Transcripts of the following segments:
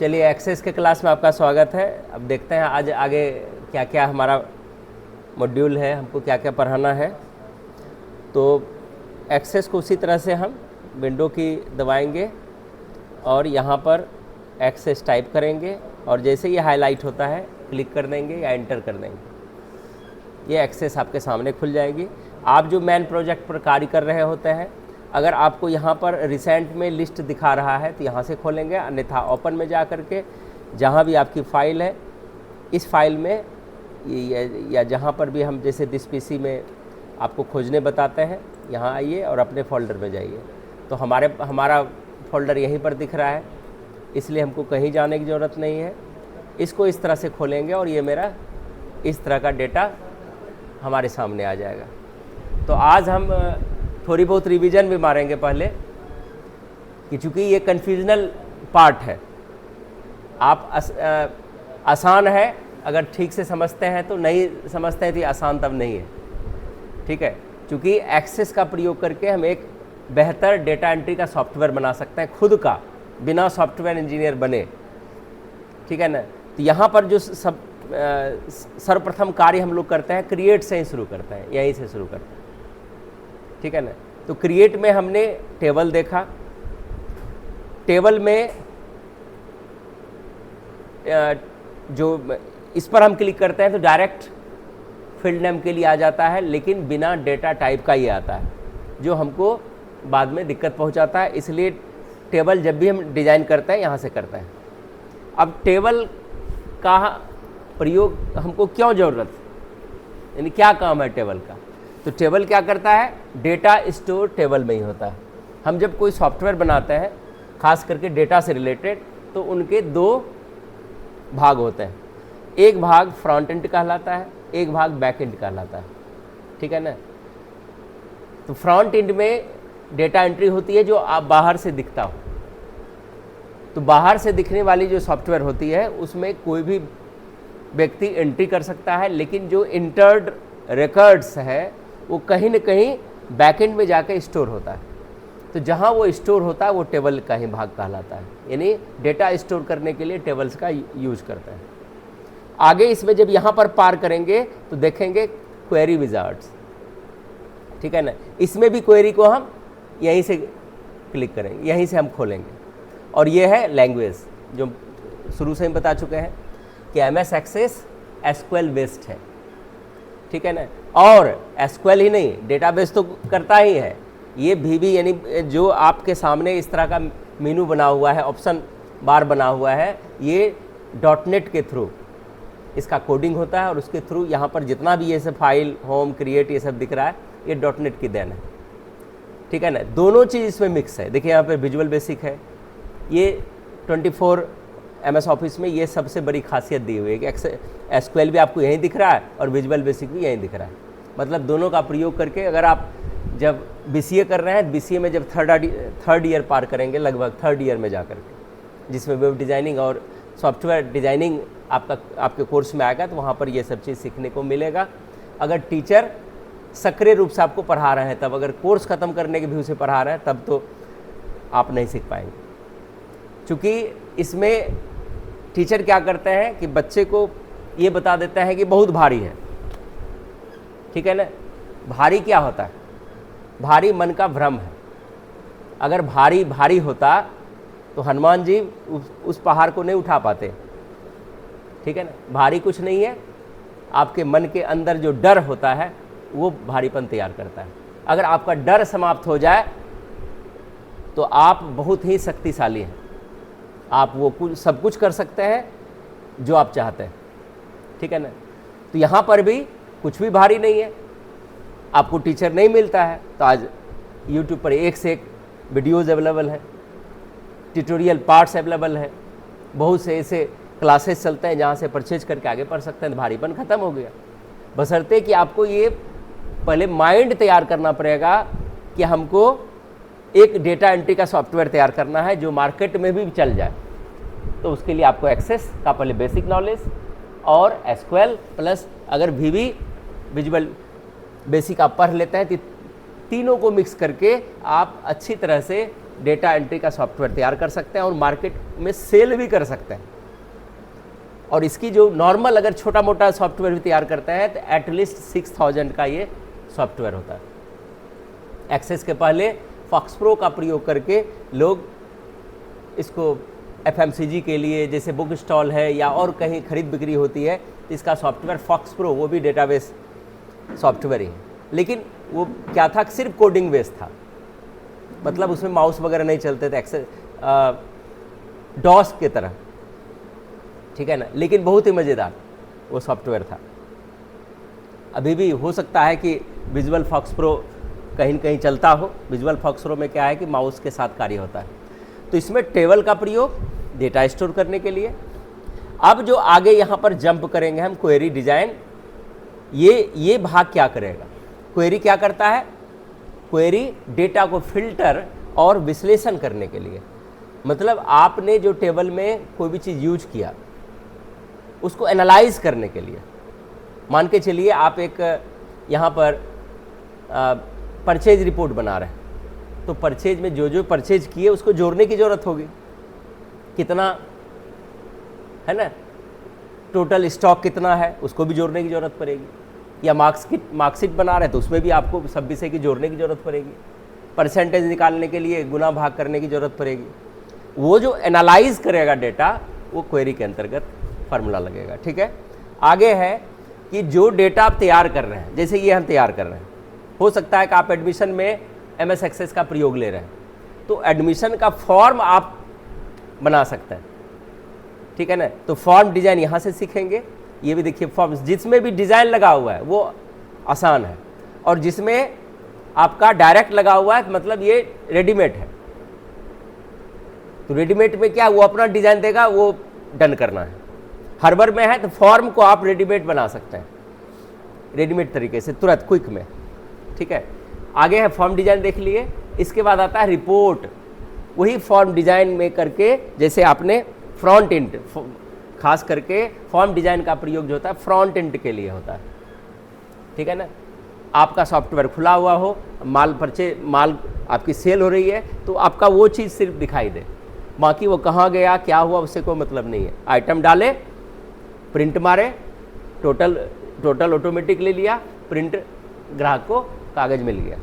चलिए एक्सेस के क्लास में आपका स्वागत है। अब देखते हैं आज आगे क्या क्या हमारा मॉड्यूल है, हमको क्या क्या पढ़ाना है। तो एक्सेस को उसी तरह से हम विंडो की दबाएंगे और यहाँ पर एक्सेस टाइप करेंगे और जैसे ये हाईलाइट होता है क्लिक कर देंगे या एंटर कर देंगे, ये एक्सेस आपके सामने खुल जाएगी। आप जो मैन प्रोजेक्ट पर कार्य कर रहे होते हैं, अगर आपको यहाँ पर रिसेंट में लिस्ट दिखा रहा है तो यहाँ से खोलेंगे, अन्यथा ओपन में जा कर के जहाँ भी आपकी फ़ाइल है इस फाइल में या जहाँ पर भी हम जैसे दिस पीसी में आपको खोजने बताते हैं, यहाँ आइए और अपने फ़ोल्डर में जाइए। तो हमारा फ़ोल्डर यहीं पर दिख रहा है, इसलिए हमको कहीं जाने की ज़रूरत नहीं है। इसको इस तरह से खोलेंगे और ये मेरा इस तरह का डेटा हमारे सामने आ जाएगा। तो आज हम थोड़ी बहुत रिवीजन भी मारेंगे पहले कि चूँकि ये कन्फ्यूजनल पार्ट है, आप आसान है अगर ठीक से समझते हैं तो, नहीं समझते हैं तो आसान तब नहीं है, ठीक है। चूँकि एक्सेस का प्रयोग करके हम एक बेहतर डेटा एंट्री का सॉफ्टवेयर बना सकते हैं खुद का, बिना सॉफ्टवेयर इंजीनियर बने, ठीक है ना। तो यहाँ पर जो सर्वप्रथम कार्य हम लोग करते हैं क्रिएट से ही शुरू करते हैं, यहीं से शुरू करते हैं, ठीक है ना। तो क्रिएट में हमने टेबल देखा, टेबल में जो इस पर हम क्लिक करते हैं तो डायरेक्ट फील्ड नेम के लिए आ जाता है, लेकिन बिना डेटा टाइप का ये आता है जो हमको बाद में दिक्कत पहुंचाता है। इसलिए टेबल जब भी हम डिज़ाइन करते हैं यहाँ से करते हैं। अब टेबल का प्रयोग हमको क्यों ज़रूरत, यानी क्या काम है टेबल का। तो टेबल क्या करता है, डेटा स्टोर टेबल में ही होता है। हम जब कोई सॉफ्टवेयर बनाते हैं खास करके डेटा से रिलेटेड, तो उनके दो भाग होते हैं, एक भाग फ्रंट एंड कहलाता है, एक भाग बैक एंड कहलाता है, ठीक है ना। तो फ्रंट एंड में डेटा एंट्री होती है जो आप बाहर से दिखता हो। तो बाहर से दिखने वाली जो सॉफ्टवेयर होती है उसमें कोई भी व्यक्ति एंट्री कर सकता है, लेकिन जो इंटर्ड रिकॉर्ड्स है वो कहीं न कहीं बैकएंड में जाकर स्टोर होता है। तो जहाँ वो स्टोर होता है वो टेबल का ही भाग कहलाता है, यानी डेटा स्टोर करने के लिए टेबल्स का यूज करता है। आगे इसमें जब यहाँ पर पार करेंगे तो देखेंगे क्वेरी विजार्ड्स, ठीक है ना। इसमें भी क्वेरी को हम यहीं से क्लिक करेंगे, यहीं से हम खोलेंगे। और ये है लैंग्वेज, जो शुरू से हम बता चुके हैं कि MS एक्सेस SQL बेस्ड है, ठीक है ना। और SQL ही नहीं, डेटाबेस तो करता ही है, ये VB यानी जो आपके सामने इस तरह का मेनू बना हुआ है, ऑप्शन बार बना हुआ है, ये .NET के थ्रू इसका कोडिंग होता है और उसके थ्रू यहाँ पर जितना भी ये सब फाइल होम क्रिएट ये सब दिख रहा है ये .NET की देन है, ठीक है ना। दोनों चीज़ इसमें मिक्स है। देखिए यहाँ पे विजुअल बेसिक है, ये 24 MS ऑफिस में ये सबसे बड़ी खासियत दी हुई है कि SQL भी आपको यहीं दिख रहा है और विजुअल बेसिक भी यहीं दिख रहा है। मतलब दोनों का प्रयोग करके अगर आप जब BCA कर रहे हैं, BCA में जब थर्ड ईयर पार करेंगे, लगभग थर्ड ईयर में जा कर के, जिसमें वेब डिज़ाइनिंग और सॉफ्टवेयर डिज़ाइनिंग आपके कोर्स में आएगा, तो वहाँ पर ये सब चीज़ सीखने को मिलेगा। अगर टीचर सक्रिय रूप से आपको पढ़ा रहे हैं तब, अगर कोर्स ख़त्म करने के व्यू से पढ़ा रहे हैं तब तो आप नहीं सीख पाएंगे। चूँकि इसमें टीचर क्या करते हैं कि बच्चे को ये बता देते हैं कि बहुत भारी है, ठीक है ना। भारी क्या होता है, भारी मन का भ्रम है। अगर भारी भारी होता तो हनुमान जी उस पहाड़ को नहीं उठा पाते, ठीक है ना। भारी कुछ नहीं है, आपके मन के अंदर जो डर होता है वो भारीपन तैयार करता है। अगर आपका डर समाप्त हो जाए तो आप बहुत ही शक्तिशाली हैं, आप वो सब कुछ कर सकते हैं जो आप चाहते हैं, ठीक है ना। तो यहाँ पर भी कुछ भी भारी नहीं है। आपको टीचर नहीं मिलता है तो आज YouTube पर एक से एक वीडियोज़ अवेलेबल है, ट्यूटोरियल पार्ट्स अवेलेबल है, बहुत से ऐसे क्लासेस चलते हैं जहाँ से परचेज करके आगे पढ़ सकते हैं। भारीपन ख़त्म हो गया, बशर्ते कि आपको ये पहले माइंड तैयार करना पड़ेगा कि हमको एक डेटा एंट्री का सॉफ्टवेयर तैयार करना है जो मार्केट में भी चल जाए। तो उसके लिए आपको एक्सेस का पहले बेसिक नॉलेज और SQL प्लस अगर VB विजुअल बेसिक आप पढ़ लेते हैं तो तीनों को मिक्स करके आप अच्छी तरह से डेटा एंट्री का सॉफ्टवेयर तैयार कर सकते हैं और मार्केट में सेल भी कर सकते हैं। और इसकी जो नॉर्मल अगर छोटा मोटा सॉफ्टवेयर भी तैयार करते हैं तो एटलीस्ट 6000 का ये सॉफ्टवेयर होता है। एक्सेस के पहले फॉक्स प्रो का प्रयोग करके लोग इसको FMCG के लिए, जैसे बुक स्टॉल है या और कहीं खरीद बिक्री होती है, तो इसका सॉफ्टवेयर फॉक्स प्रो वो भी डेटाबेस सॉफ्टवेयर ही है, लेकिन वो क्या था, सिर्फ कोडिंग बेस था, मतलब उसमें माउस वगैरह नहीं चलते थे, एक्सेस डॉस के तरह, ठीक है ना, लेकिन बहुत ही मज़ेदार वो सॉफ्टवेयर था। अभी भी हो सकता है कि विजुअल फॉक्स प्रो कहीं न कहीं चलता हो। विजुअल फॉक्स प्रो में क्या है कि माउस के साथ कार्य होता है। तो इसमें टेबल का प्रयोग डेटा स्टोर करने के लिए। अब जो आगे यहाँ पर जंप करेंगे हम, क्वेरी डिजाइन, ये भाग क्या करेगा? क्वेरी क्या करता है? क्वेरी डेटा को फिल्टर और विश्लेषण करने के लिए, मतलब आपने जो टेबल में कोई भी चीज़ यूज किया उसको एनालाइज करने के लिए। मान के चलिए आप एक यहाँ पर परचेज रिपोर्ट बना रहे हैं, तो परचेज में जो जो परचेज किए उसको जोड़ने की ज़रूरत होगी, कितना है ना, टोटल स्टॉक कितना है उसको भी जोड़ने की ज़रूरत पड़ेगी, या मार्कशीट बना रहे हैं तो उसमें भी आपको सब विषय की जोड़ने की ज़रूरत पड़ेगी, परसेंटेज निकालने के लिए गुना भाग करने की ज़रूरत पड़ेगी। वो जो एनालाइज करेगा डेटा वो क्वेरी के अंतर्गत फार्मूला लगेगा, ठीक है। आगे है कि जो डेटा आप तैयार कर रहे हैं, जैसे ये हम तैयार कर रहे हैं, हो सकता है कि आप एडमिशन में MS एक्सेस का प्रयोग ले रहे हैं, तो एडमिशन का फॉर्म आप बना सकते हैं, ठीक है ना। तो फॉर्म डिज़ाइन यहाँ से सीखेंगे। ये भी देखिए फॉर्म जिसमें भी डिज़ाइन लगा हुआ है वो आसान है, और जिसमें आपका डायरेक्ट लगा हुआ है मतलब ये रेडीमेड है। तो रेडीमेड में क्या, वो अपना डिज़ाइन देगा, वो डन करना है। हर्बर में है तो फॉर्म को आप रेडीमेड बना सकते हैं, रेडीमेड तरीके से तुरंत क्विक में, ठीक है। आगे है फॉर्म डिज़ाइन देख लिए। इसके बाद आता है रिपोर्ट। वही फॉर्म डिज़ाइन में करके, जैसे आपने फ्रंट एंड, खास करके फॉर्म डिज़ाइन का प्रयोग जो होता है फ्रंट एंड के लिए होता है, ठीक है ना। आपका सॉफ्टवेयर खुला हुआ हो, माल आपकी सेल हो रही है, तो आपका वो चीज़ सिर्फ दिखाई दे, बाकी वो कहाँ गया क्या हुआ उससे कोई मतलब नहीं है। आइटम डाले, प्रिंट मारे, टोटल ऑटोमेटिक ले लिया, प्रिंट ग्राहक को कागज़ मिल गया।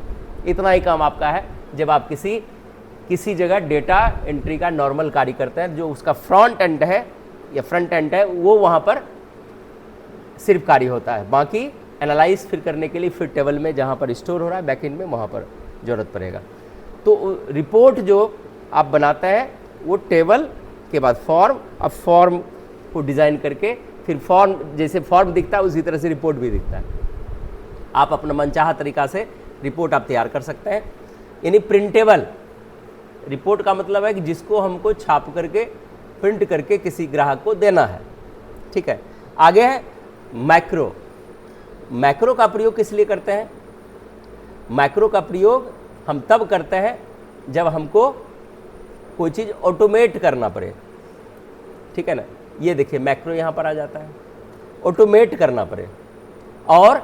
इतना ही काम आपका है जब आप किसी जगह डेटा एंट्री का नॉर्मल कार्य करते हैं। जो उसका फ्रंट एंड है या फ्रंट एंड है वो वहाँ पर सिर्फ कार्य होता है, बाकी एनालाइज फिर करने के लिए फिर टेबल में जहाँ पर स्टोर हो रहा है बैकएंड में वहाँ पर ज़रूरत पड़ेगा। तो रिपोर्ट जो आप बनाते हैं वो टेबल के बाद फॉर्म, अब फॉर्म को डिज़ाइन करके फिर फॉर्म, जैसे फॉर्म दिखता है उसी तरह से रिपोर्ट भी दिखता है। आप अपना मनचाहा तरीका से रिपोर्ट आप तैयार कर सकते हैं। यानी प्रिंटेबल रिपोर्ट का मतलब है कि जिसको हमको छाप करके प्रिंट करके किसी ग्राहक को देना है, ठीक है। आगे है मैक्रो। मैक्रो का प्रयोग किस लिए करते हैं? मैक्रो का प्रयोग हम तब करते हैं जब हमको कोई चीज़ ऑटोमेट करना पड़े, ठीक है ना। ये देखिए मैक्रो यहाँ पर आ जाता है, ऑटोमेट करना पड़े। और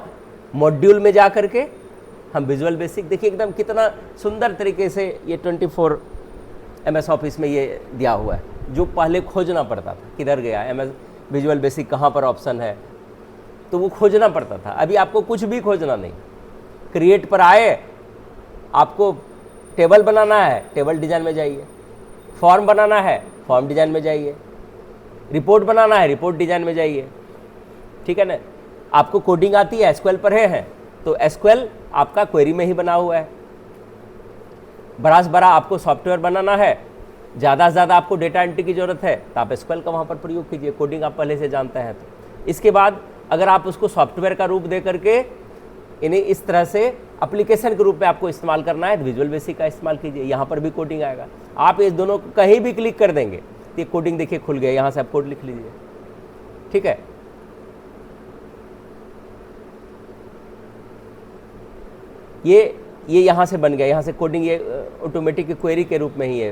मॉड्यूल में जा करके हम विजुअल बेसिक, देखिए एकदम कितना सुंदर तरीके से ये 24 MS ऑफिस में ये दिया हुआ है। जो पहले खोजना पड़ता था किधर गया MS विजुअल बेसिक, कहाँ पर ऑप्शन है, तो वो खोजना पड़ता था। अभी आपको कुछ भी खोजना नहीं, क्रिएट पर आए, आपको टेबल बनाना है टेबल डिज़ाइन में जाइए, फॉर्म बनाना है फॉर्म डिज़ाइन में जाइए, रिपोर्ट बनाना है रिपोर्ट डिज़ाइन में जाइए, ठीक है ना। आपको कोडिंग आती है, SQL पढ़े हैं तो SQL आपका क्वेरी में ही बना हुआ है। बड़ा आपको सॉफ्टवेयर बनाना है, ज़्यादा से ज़्यादा आपको डेटा एंट्री की ज़रूरत है तो आप SQL का वहाँ पर प्रयोग कीजिए, कोडिंग आप पहले से जानते हैं तो। इसके बाद अगर आप उसको सॉफ्टवेयर का रूप दे करके यानी इस तरह से एप्लीकेशन के रूप में आपको इस्तेमाल करना है तो विजुअल बेसिक का इस्तेमाल कीजिए, यहाँ पर भी कोडिंग आएगा। आप इस दोनों को कहीं भी क्लिक कर देंगे तो ये कोडिंग देखिए खुल गया, यहाँ से आप कोड लिख लीजिए, ठीक है। ये यहाँ से बन गया, यहाँ से कोडिंग ये ऑटोमेटिक क्वेरी के रूप में ही ये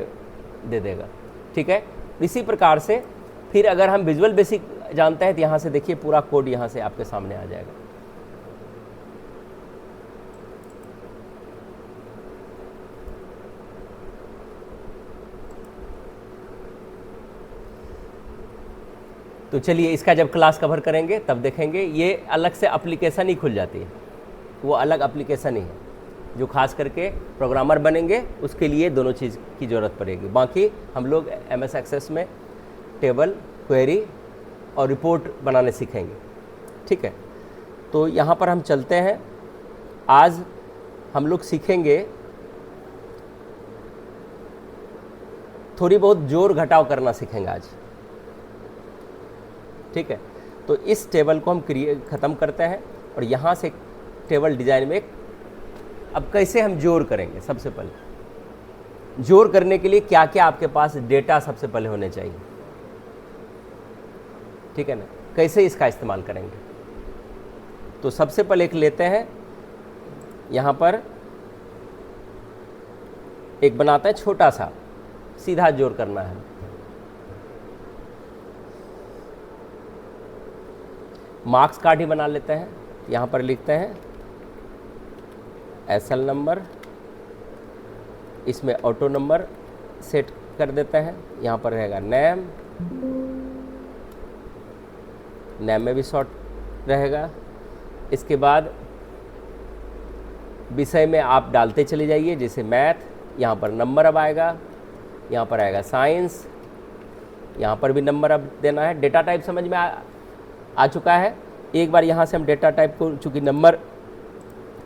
दे देगा, ठीक है। इसी प्रकार से फिर अगर हम विजुअल बेसिक जानते हैं तो यहाँ से देखिए पूरा कोड यहाँ से आपके सामने आ जाएगा। तो चलिए इसका जब क्लास कवर करेंगे तब देखेंगे। ये अलग से एप्लीकेशन ही खुल जाती है, वो अलग एप्लीकेशन ही है जो खास करके प्रोग्रामर बनेंगे उसके लिए दोनों चीज़ की ज़रूरत पड़ेगी। बाकी हम लोग MS एक्सेस में टेबल, क्वेरी और रिपोर्ट बनाने सीखेंगे, ठीक है। तो यहाँ पर हम चलते हैं। आज हम लोग सीखेंगे थोड़ी बहुत जोड़ घटाव करना सीखेंगे आज, ठीक है। तो इस टेबल को हम ख़त्म करते हैं और यहाँ से टेबल डिज़ाइन में अब कैसे हम जोड़ करेंगे। सबसे पहले जोड़ करने के लिए क्या क्या आपके पास डेटा सबसे पहले होने चाहिए, ठीक है ना, कैसे इसका इस्तेमाल करेंगे। तो सबसे पहले एक लेते हैं, यहाँ पर एक बनाते हैं छोटा सा, सीधा जोड़ करना है। मार्क्स कार्ड ही बना लेते हैं। यहाँ पर लिखते हैं SL नंबर, इसमें ऑटो नंबर सेट कर देते हैं। यहाँ पर रहेगा नेम, नेम में भी शॉर्ट रहेगा। इसके बाद विषय में आप डालते चले जाइए, जैसे मैथ, यहाँ पर नंबर अब आएगा, यहाँ पर आएगा साइंस, यहाँ पर भी नंबर अब देना है। डेटा टाइप समझ में आ चुका है। एक बार यहाँ से हम डेटा टाइप को, चूँकि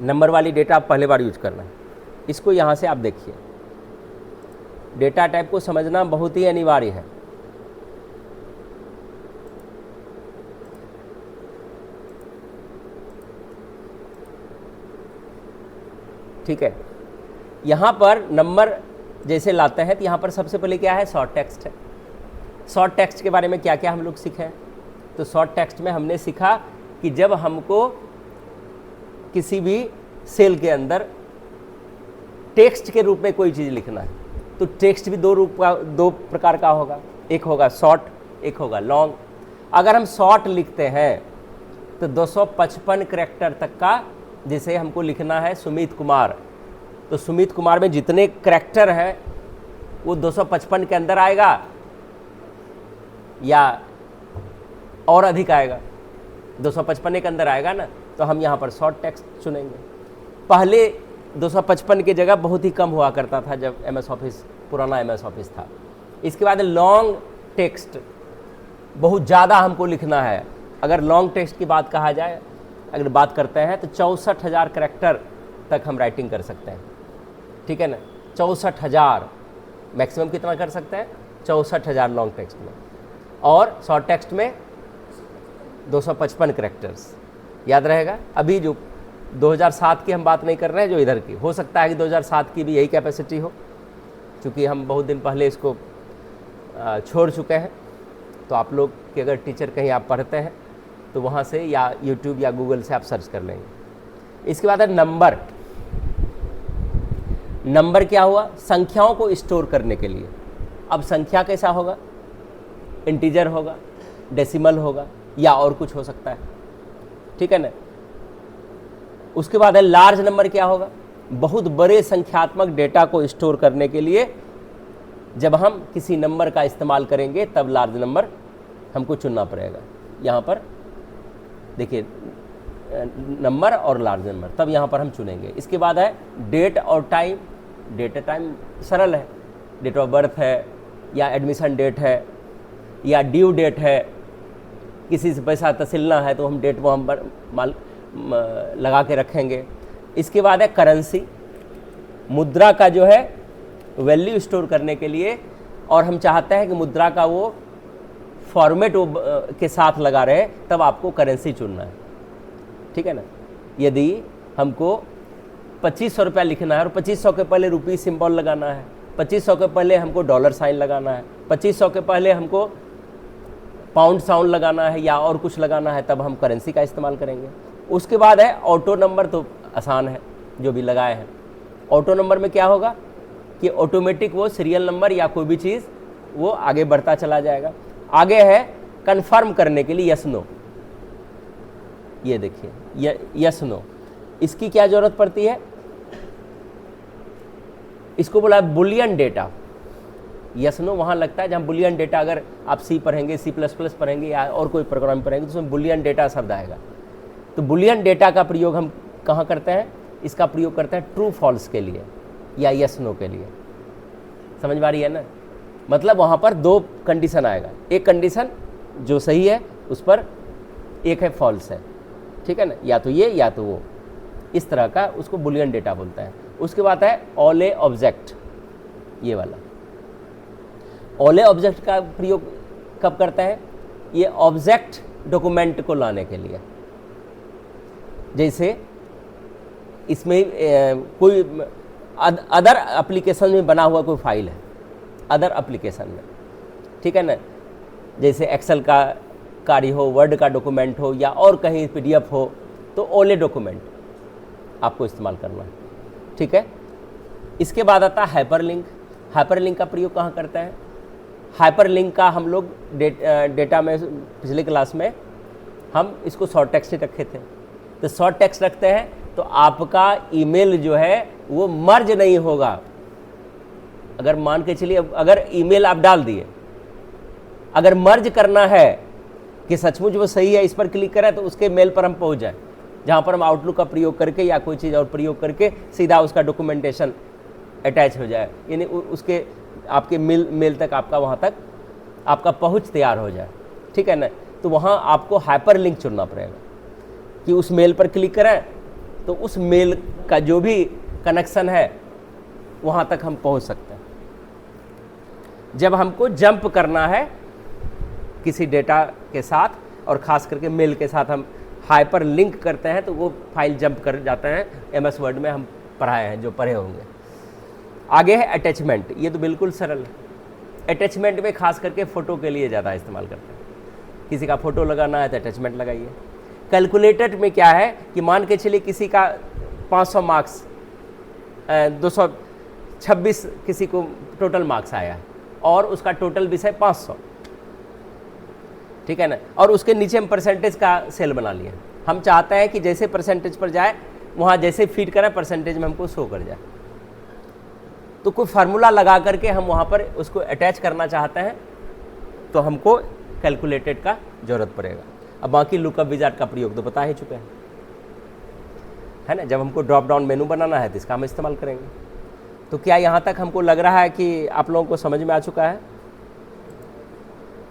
नंबर वाली डेटा आप पहले बार यूज करना है, इसको यहाँ से आप देखिए। डेटा टाइप को समझना बहुत ही अनिवार्य है। ठीक है, यहाँ पर नंबर जैसे लाते हैं तो यहाँ पर सबसे पहले क्या है, शॉर्ट टेक्स्ट है। शॉर्ट टेक्स्ट के बारे में क्या क्या हम लोग सीखे हैं। तो शॉर्ट टेक्स्ट में हमने सीखा कि जब हमको किसी भी सेल के अंदर टेक्स्ट के रूप में कोई चीज़ लिखना है तो टेक्स्ट भी दो प्रकार का होगा, एक होगा शॉर्ट, एक होगा लॉन्ग। अगर हम शॉर्ट लिखते हैं तो 255 कैरेक्टर तक का, जैसे हमको लिखना है सुमित कुमार, तो सुमित कुमार में जितने कैरेक्टर हैं वो 255 के अंदर आएगा या और अधिक आएगा, 255 के अंदर आएगा ना। तो हम यहाँ पर शॉर्ट टेक्स्ट चुनेंगे। पहले 255 की जगह बहुत ही कम हुआ करता था जब MS ऑफिस, पुराना MS ऑफिस था। इसके बाद लॉन्ग टेक्स्ट, बहुत ज़्यादा हमको लिखना है। अगर लॉन्ग टेक्स्ट की बात कहा जाए, अगर बात करते हैं तो 64,000 कैरेक्टर तक हम राइटिंग कर सकते हैं, ठीक है ना। 64,000 मैक्सिमम कितना कर सकते हैं, 64,000 लॉन्ग टेक्स्ट में, और शॉर्ट टेक्स्ट में 255 कैरेक्टर्स। याद रहेगा। अभी जो 2007 की हम बात नहीं कर रहे हैं, जो इधर की, हो सकता है कि 2007 की भी यही कैपेसिटी हो, क्योंकि हम बहुत दिन पहले इसको छोड़ चुके हैं। तो आप लोग के अगर टीचर कहीं आप पढ़ते हैं तो वहाँ से या YouTube या गूगल से आप सर्च कर लेंगे। इसके बाद है नंबर। नंबर क्या हुआ, संख्याओं को स्टोर करने के लिए। अब संख्या कैसा होगा, इंटीजर होगा, डेसिमल होगा या और कुछ हो सकता है, ठीक है ना। उसके बाद है लार्ज नंबर। क्या होगा, बहुत बड़े संख्यात्मक डेटा को स्टोर करने के लिए जब हम किसी नंबर का इस्तेमाल करेंगे तब लार्ज नंबर हमको चुनना पड़ेगा। यहाँ पर देखिए नंबर और लार्ज नंबर, तब यहाँ पर हम चुनेंगे। इसके बाद है डेट और टाइम। डेट और टाइम सरल है, डेट ऑफ बर्थ है या एडमिशन डेट है या ड्यू डेट है, किसी से पैसा तसिलना है तो हम डेट वो हम माल लगा के रखेंगे। इसके बाद है करेंसी, मुद्रा का जो है वैल्यू स्टोर करने के लिए, और हम चाहते हैं कि मुद्रा का वो फॉर्मेट वो के साथ लगा रहे, तब आपको करेंसी चुनना है, ठीक है ना। यदि हमको 2500 रुपया लिखना है और 2500 के पहले रुपी सिंबल लगाना है, 2500 के पहले हमको डॉलर साइन लगाना है, 2500 के पहले हमको पाउंड साउंड लगाना है या और कुछ लगाना है, तब हम करेंसी का इस्तेमाल करेंगे। उसके बाद है ऑटो नंबर। तो आसान है, जो भी लगाए हैं। ऑटो नंबर में क्या होगा कि ऑटोमेटिक वो सीरियल नंबर या कोई भी चीज़ वो आगे बढ़ता चला जाएगा। आगे है कंफर्म करने के लिए यस नो। ये देखिए यस नो, इसकी क्या ज़रूरत पड़ती है, इसको बोला बुलियन डेटा। यस नो वहाँ लगता है जहाँ बुलियन डेटा, अगर आप सी पढ़ेंगे, C++ पढ़ेंगे या और कोई प्रोग्राम पढ़ेंगे तो उसमें बुलियन डेटा शब्द आएगा। तो बुलियन डेटा का प्रयोग हम कहाँ करते हैं? इसका प्रयोग करते हैं ट्रू फॉल्स के लिए या यस नो के लिए। समझ में आ रही है ना? मतलब वहाँ पर दो कंडीशन आएगा, एक कंडीशन जो सही है उस पर, एक है फॉल्स है, ठीक है ना, या तो ये या तो वो, इस तरह का उसको बुलियन डेटा बोलता है। उसके बाद है ऑले ऑब्जेक्ट, ये वाला ऑले ऑब्जेक्ट का प्रयोग कब करता है? ये ऑब्जेक्ट डॉक्यूमेंट को लाने के लिए। जैसे इसमें कोई अदर एप्लीकेशन में बना हुआ कोई फाइल है, अदर एप्लीकेशन में, ठीक है ना, जैसे एक्सेल का कार्य हो, वर्ड का डॉक्यूमेंट हो या और कहीं PDF हो, तो ओले डॉक्यूमेंट आपको इस्तेमाल करना है, ठीक है। इसके बाद आता है हाइपरलिंक। हाइपरलिंक का प्रयोग कहाँ करता है? हाइपरलिंक का हम लोग डेटा में पिछले क्लास में हम इसको शॉर्ट टेक्स्ट ही रखे थे। तो शॉर्ट टेक्स्ट रखते हैं तो आपका ईमेल जो है वो मर्ज नहीं होगा। अगर मान के चलिए, अगर ईमेल आप डाल दिए, अगर मर्ज करना है कि सचमुच वो सही है, इस पर क्लिक करें तो उसके मेल पर हम पहुंच जाए, जहां पर हम आउटलुक का प्रयोग करके या कोई चीज़ और प्रयोग करके सीधा उसका डॉक्यूमेंटेशन अटैच हो जाए, यानी उसके आपके मेल तक, आपका वहाँ तक आपका पहुँच तैयार हो जाए, ठीक है ना। तो वहाँ आपको हाइपरलिंक चुनना पड़ेगा कि उस मेल पर क्लिक करें तो उस मेल का जो भी कनेक्शन है वहाँ तक हम पहुँच सकते हैं। जब हमको जंप करना है किसी डेटा के साथ और ख़ास करके मेल के साथ हम हाइपर लिंक करते हैं तो वो फाइल जंप कर जाते हैं। MS वर्ड में हम पढ़ाए हैं, जो पढ़े होंगे। आगे है अटैचमेंट। ये तो बिल्कुल सरल है। अटैचमेंट में खास करके फ़ोटो के लिए ज़्यादा इस्तेमाल करते हैं। किसी का फ़ोटो लगाना है तो अटैचमेंट लगाइए। कैलकुलेटर में क्या है कि मान के चलिए किसी का 500 मार्क्स 226 किसी को टोटल मार्क्स आया है और उसका टोटल विषय 500, ठीक है ना, और उसके नीचे हम परसेंटेज का सेल बना लिए। हम चाहते हैं कि जैसे परसेंटेज पर जाए वहाँ जैसे फीड करें परसेंटेज में हमको शो कर जाए। तो कोई फार्मूला लगा करके हम वहाँ पर उसको अटैच करना चाहते हैं तो हमको कैलकुलेटेड का ज़रूरत पड़ेगा। अब बाकी लुकअप विजार्ड का प्रयोग तो बता ही चुके हैं, है ना। जब हमको ड्रॉप डाउन मेनू बनाना है तो इसका हम इस्तेमाल करेंगे। तो क्या यहाँ तक हमको लग रहा है कि आप लोगों को समझ में आ चुका है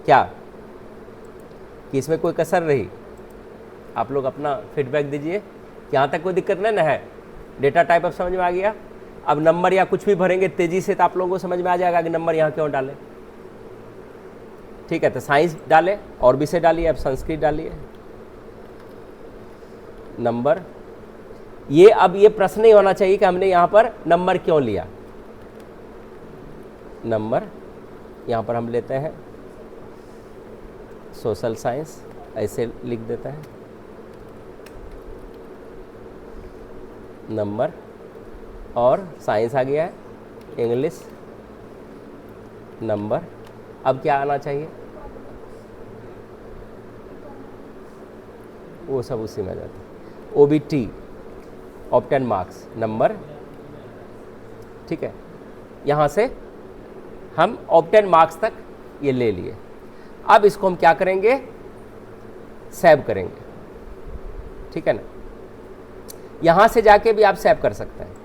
क्या, कि इसमें कोई कसर रही? आप लोग अपना फीडबैक दीजिए। यहाँ तक कोई दिक्कत नहीं ना है? डेटा टाइप अब समझ में आ गया। अब नंबर या कुछ भी भरेंगे तेज़ी से तो आप लोगों को समझ में आ जाएगा कि नंबर यहाँ क्यों डालें, ठीक है। तो साइंस डालें और विषय डालिए, अब संस्कृत डालिए, नंबर। ये अब ये प्रश्न नहीं होना चाहिए कि हमने यहाँ पर नंबर क्यों लिया। नंबर यहाँ पर हम लेते हैं सोशल साइंस, ऐसे लिख देता है नंबर, और साइंस आ गया है इंग्लिश, नंबर। अब क्या आना चाहिए? वो सब उसी में आ जाता है। OBT ऑब्टेन मार्क्स, नंबर, ठीक है। यहाँ से हम ऑब्टेन मार्क्स तक ये ले लिए। अब इसको हम क्या करेंगे? सेव करेंगे, ठीक है ना। यहाँ से जाके भी आप सेव कर सकते हैं।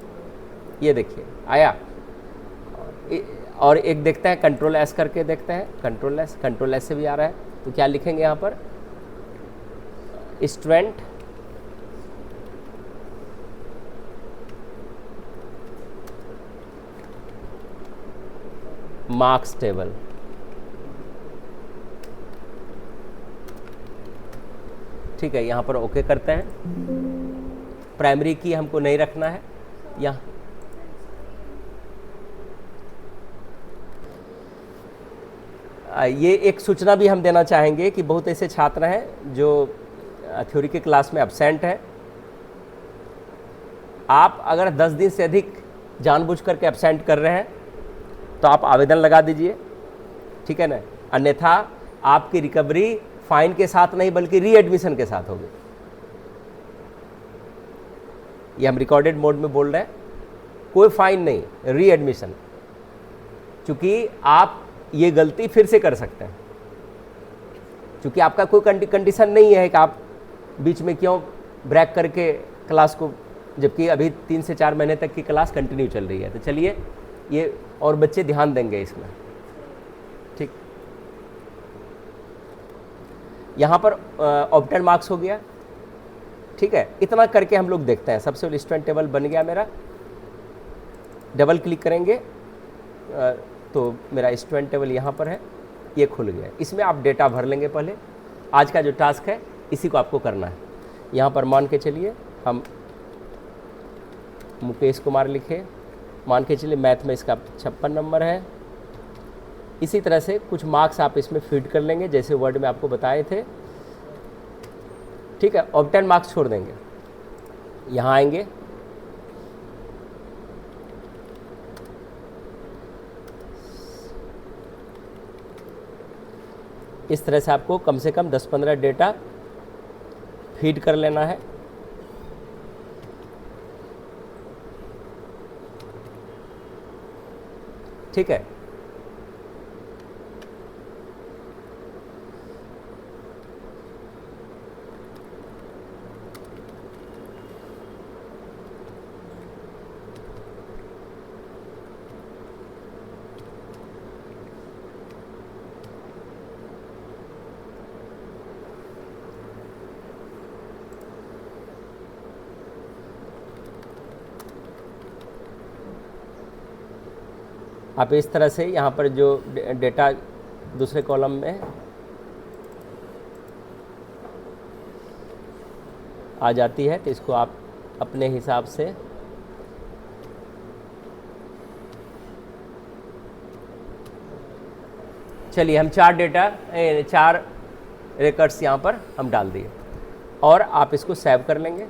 ये देखिए आया। और एक देखते हैं कंट्रोल S करके देखते हैं, कंट्रोल S से भी आ रहा है। तो क्या लिखेंगे यहाँ पर? स्टूडेंट मार्क्स टेबल, ठीक है। यहाँ पर ओके करते हैं। प्राइमरी की हमको नहीं रखना है यहाँ। ये एक सूचना भी हम देना चाहेंगे कि बहुत ऐसे छात्र हैं जो थ्योरी के क्लास में एब्सेंट हैं। आप अगर 10 दिन से अधिक जानबूझ करके एब्सेंट कर रहे हैं तो आप आवेदन लगा दीजिए, ठीक है ना। अन्यथा आपकी रिकवरी फाइन के साथ नहीं बल्कि रीएडमिशन के साथ होगी। ये हम रिकॉर्डेड मोड में बोल रहे हैं, कोई फाइन नहीं, रीएडमिशन। चूँकि आप ये गलती फिर से कर सकते हैं, क्योंकि आपका कोई कंडीशन नहीं है कि आप बीच में क्यों ब्रेक करके क्लास को, जबकि अभी 3 से 4 महीने तक की क्लास कंटिन्यू चल रही है। तो चलिए ये और बच्चे ध्यान देंगे इसमें, ठीक। यहाँ पर ऑब्टेन मार्क्स हो गया, ठीक है। इतना करके हम लोग देखते हैं। सबसे पहले स्टूडेंट टेबल बन गया मेरा, डबल क्लिक करेंगे तो मेरा स्टूडेंट टेबल यहाँ पर है, ये खुल गया। इसमें आप डेटा भर लेंगे। पहले आज का जो टास्क है इसी को आपको करना है। यहाँ पर मान के चलिए हम मुकेश कुमार लिखे, मान के चलिए मैथ में इसका 56 नंबर है। इसी तरह से कुछ मार्क्स आप इसमें फीड कर लेंगे जैसे वर्ड में आपको बताए थे, ठीक है। ऑब्टेन मार्क्स छोड़ देंगे, यहाँ आएंगे, इस तरह से आपको कम से कम 10-15 डेटा फीड कर लेना है। ठीक है, आप इस तरह से यहाँ पर जो डेटा दूसरे कॉलम में आ जाती है तो इसको आप अपने हिसाब से चलिए हम 4 डेटा 4 रिकॉर्ड्स यहाँ पर हम डाल दिए और आप इसको सेव कर लेंगे।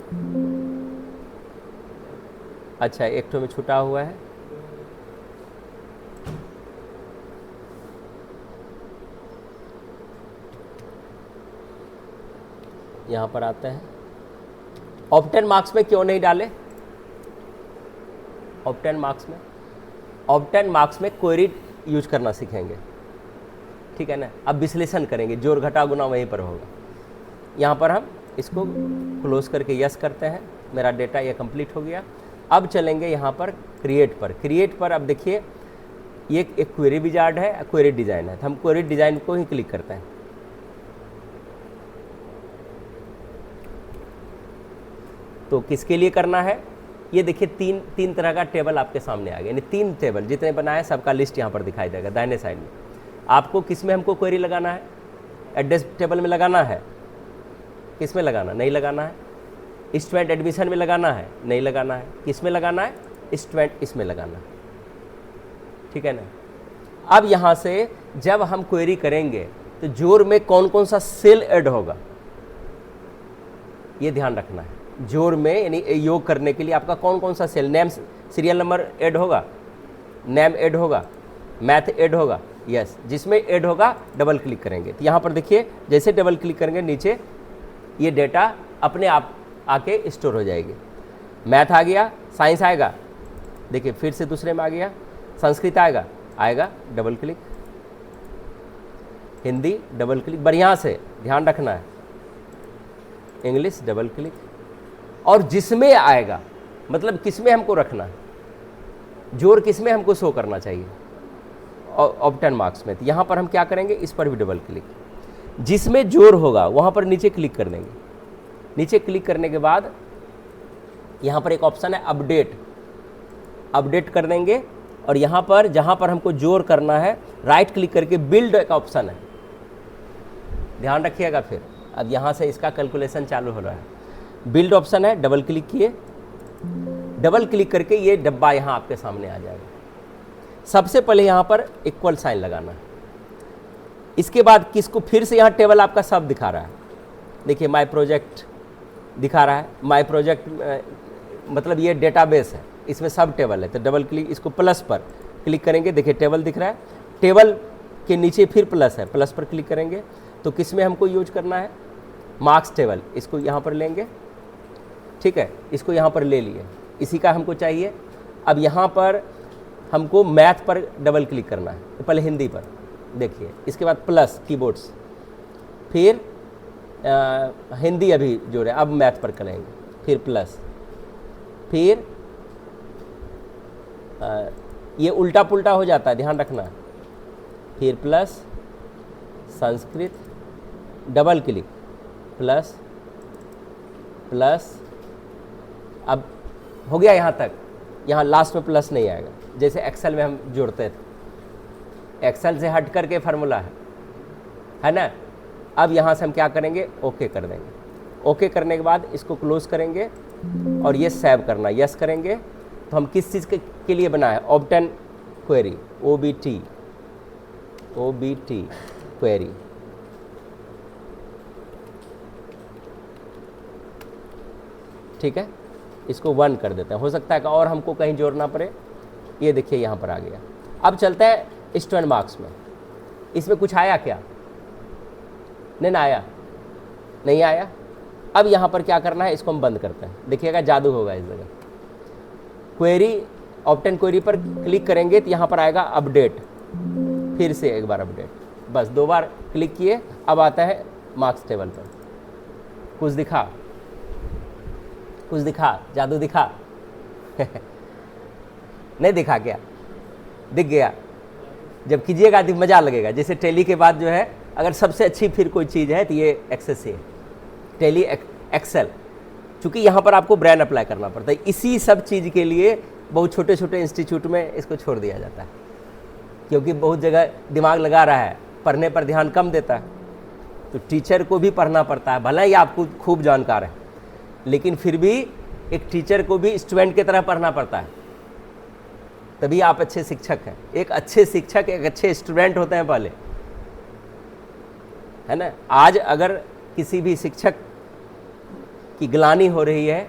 अच्छा, एक ठो में छूटा हुआ है, यहाँ पर आते हैं। ऑब्टेन मार्क्स में क्यों नहीं डाले? ऑब्टेन मार्क्स में क्वेरी यूज करना सीखेंगे, ठीक है ना। अब विश्लेषण करेंगे, जोड़ घटा गुना वहीं पर होगा। यहाँ पर हम इसको क्लोज करके यस करते हैं। मेरा डेटा ये कंप्लीट हो गया। अब चलेंगे यहाँ पर क्रिएट पर अब देखिए ये एक क्वेरी विजार्ड है, क्वेरी डिज़ाइन है, तो हम क्वेरी डिज़ाइन को ही क्लिक करते हैं। तो किसके लिए करना है? ये देखिए तीन तरह का टेबल आपके सामने आ गया, यानी 3 टेबल जितने बनाए सबका लिस्ट यहाँ पर दिखाई देगा दाहिने साइड में। आपको किस में हमको क्वेरी लगाना है? एड्रेस टेबल में लगाना है, किस में लगाना? नहीं लगाना है। स्टूडेंट एडमिशन में लगाना है, नहीं लगाना है। किस में लगाना है? स्टूडेंट इसमें लगाना है, ठीक है ना। अब यहाँ से जब हम क्वेरी करेंगे तो जोड़ में कौन कौन सा सेल ऐड होगा ये ध्यान रखना है। जोड़ में यानी योग करने के लिए आपका कौन कौन सा cell, name serial number add होगा, नेम ऐड होगा, मैथ ऐड होगा, यस। जिसमें ऐड होगा डबल क्लिक करेंगे तो यहाँ पर देखिए जैसे डबल क्लिक करेंगे नीचे ये डेटा अपने आप आके स्टोर हो जाएगी। मैथ आ गया, साइंस आएगा, देखिए फिर से दूसरे में आ गया, संस्कृत आएगा double click, Hindi double click, बढ़िया से ध्यान रखना है, इंग्लिश डबल क्लिक। और जिसमें आएगा मतलब किसमें हमको रखना है, जोड़ किसमें हमको शो करना चाहिए ऑब्टेन मार्क्स में। तो यहाँ पर हम क्या करेंगे, इस पर भी डबल क्लिक, जिसमें जोड़ होगा वहाँ पर नीचे क्लिक कर देंगे। नीचे क्लिक करने के बाद यहाँ पर एक ऑप्शन है अपडेट कर देंगे। और यहाँ पर जहाँ पर हमको जोड़ करना है राइट क्लिक करके बिल्ड एक ऑप्शन है, ध्यान रखिएगा। फिर अब यहाँ से इसका कैलकुलेशन चालू हो रहा है, बिल्ड ऑप्शन है, डबल क्लिक किए, डबल क्लिक करके ये डब्बा यहाँ आपके सामने आ जाएगा। सबसे पहले यहाँ पर इक्वल साइन लगाना है। इसके बाद किसको फिर से यहाँ टेबल आपका सब दिखा रहा है, देखिए माय प्रोजेक्ट दिखा रहा है। माय प्रोजेक्ट मतलब ये डेटाबेस है, इसमें सब टेबल है। तो डबल क्लिक, इसको प्लस पर क्लिक करेंगे, देखिए टेबल दिख रहा है। टेबल के नीचे फिर प्लस है, प्लस पर क्लिक करेंगे तो किस में हमको यूज करना है, मार्क्स टेबल। इसको यहाँ पर लेंगे, ठीक है, इसको यहाँ पर ले लिए, इसी का हमको चाहिए। अब यहाँ पर हमको मैथ पर डबल क्लिक करना है, तो पहले हिंदी पर, देखिए इसके बाद प्लस कीबोर्ड्स, फिर हिंदी अभी जोड़े, अब मैथ पर करेंगे, फिर प्लस, फिर ये उल्टा पुल्टा हो जाता है, ध्यान रखना, फिर plus Sanskrit, double click, plus plus, अब हो गया यहाँ तक, यहाँ लास्ट में प्लस नहीं आएगा, जैसे एक्सेल में हम जोड़ते थे, एक्सेल से हट करके फार्मूला है ना। अब यहाँ से हम क्या करेंगे, ओके कर देंगे, ओके करने के बाद इसको क्लोज करेंगे और ये सेव करना, यस करेंगे। तो हम किस चीज़ के लिए बनाए, ऑब्टेन क्वेरी, OBT क्वेरी, ठीक है, इसको 1 कर देते हैं, हो सकता है कि और हमको कहीं जोड़ना पड़े। ये देखिए यहाँ पर आ गया। अब चलते हैं स्टूडेंट मार्क्स में, इसमें कुछ आया क्या, नहीं ना आया, नहीं आया। अब यहाँ पर क्या करना है, इसको हम बंद करते हैं, देखिएगा जादू होगा इस जगह। क्वेरी, ऑब्टेन क्वेरी पर क्लिक करेंगे तो यहाँ पर आएगा अपडेट, फिर से एक बार अपडेट, बस 2 बार क्लिक किए, अब आता है मार्क्स टेबल पर। कुछ दिखा, कुछ दिखा, जादू दिखा नहीं दिखा क्या, दिख गया। जब कीजिएगा तो मज़ा लगेगा। जैसे टैली के बाद जो है, अगर सबसे अच्छी फिर कोई चीज़ है तो ये एक्सेस है, टैली एक्सेल। चूँकि यहाँ पर आपको ब्रेन अप्लाई करना पड़ता है, इसी सब चीज़ के लिए बहुत छोटे छोटे इंस्टीट्यूट में इसको छोड़ दिया जाता है, क्योंकि बहुत जगह दिमाग लगा रहा है, पढ़ने पर ध्यान कम देता है। तो टीचर को भी पढ़ना पड़ता है, भले ही आपको खूब जानकार है, लेकिन फिर भी एक टीचर को भी स्टूडेंट की तरह पढ़ना पड़ता है, तभी आप अच्छे शिक्षक हैं। एक अच्छे शिक्षक एक अच्छे स्टूडेंट होते हैं पहले, है ना। आज अगर किसी भी शिक्षक की ग्लानि हो रही है,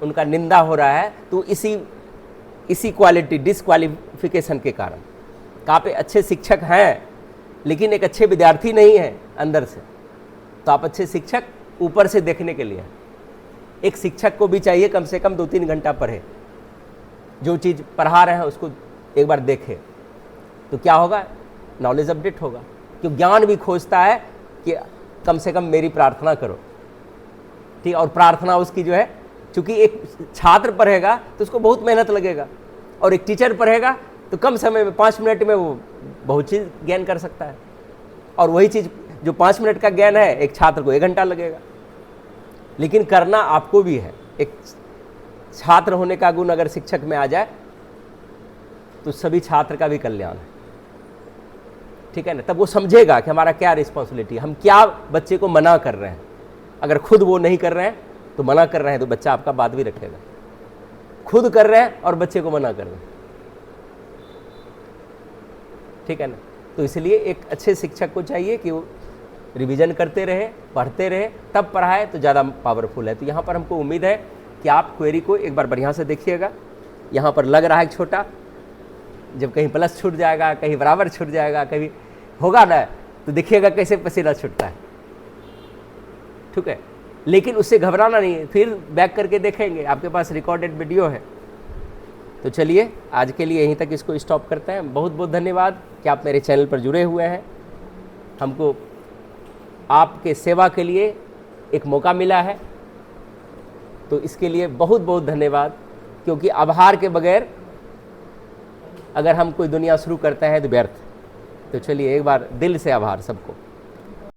उनका निंदा हो रहा है, तो इसी क्वालिटी डिसक्वालिफिकेशन के कारण। आप अच्छे शिक्षक हैं लेकिन एक अच्छे विद्यार्थी नहीं है अंदर से, तो आप अच्छे शिक्षक ऊपर से देखने के लिए। एक शिक्षक को भी चाहिए कम से कम 2-3 घंटा पढ़े, जो चीज़ पढ़ा रहे हैं उसको एक बार देखे, तो क्या होगा, नॉलेज अपडेट होगा। क्यों, ज्ञान भी खोजता है कि कम से कम मेरी प्रार्थना करो, ठीक। और प्रार्थना उसकी जो है, चूँकि एक छात्र पढ़ेगा तो उसको बहुत मेहनत लगेगा, और एक टीचर पढ़ेगा तो कम समय में 5 मिनट में वो बहुत चीज़ ज्ञान कर सकता है। और वही चीज़ जो 5 मिनट का ज्ञान है, एक छात्र को 1 घंटा लगेगा। लेकिन करना आपको भी है। एक छात्र होने का गुण अगर शिक्षक में आ जाए तो सभी छात्र का भी कल्याण है, ठीक है ना। तब वो समझेगा कि हमारा क्या रिस्पॉन्सिबिलिटी है, हम क्या बच्चे को मना कर रहे हैं। अगर खुद वो नहीं कर रहे हैं तो मना कर रहे हैं, तो बच्चा आपका बात भी रखेगा। खुद कर रहे हैं और बच्चे को मना कर रहे हैं, ठीक है ना। तो इसलिए एक अच्छे शिक्षक को चाहिए कि वो रिवीजन करते रहे, पढ़ते रहे, तब पढ़ाए तो ज़्यादा पावरफुल है। तो यहाँ पर हमको उम्मीद है कि आप क्वेरी को एक बार बढ़िया से देखिएगा। यहाँ पर लग रहा है छोटा, जब कहीं प्लस छूट जाएगा, कहीं बराबर छूट जाएगा, कभी होगा ना, तो देखिएगा कैसे पसीना छूटता है, ठीक है। लेकिन उससे घबराना नहीं है, फिर बैक करके देखेंगे, आपके पास रिकॉर्डेड वीडियो है। तो चलिए आज के लिए यहीं तक इसको स्टॉप करते हैं। बहुत बहुत धन्यवाद कि आप मेरे चैनल पर जुड़े हुए हैं। हमको आपके सेवा के लिए एक मौका मिला है, तो इसके लिए बहुत बहुत धन्यवाद। क्योंकि आभार के बगैर अगर हम कोई दुनिया शुरू करते हैं तो व्यर्थ। तो चलिए एक बार दिल से आभार सबको।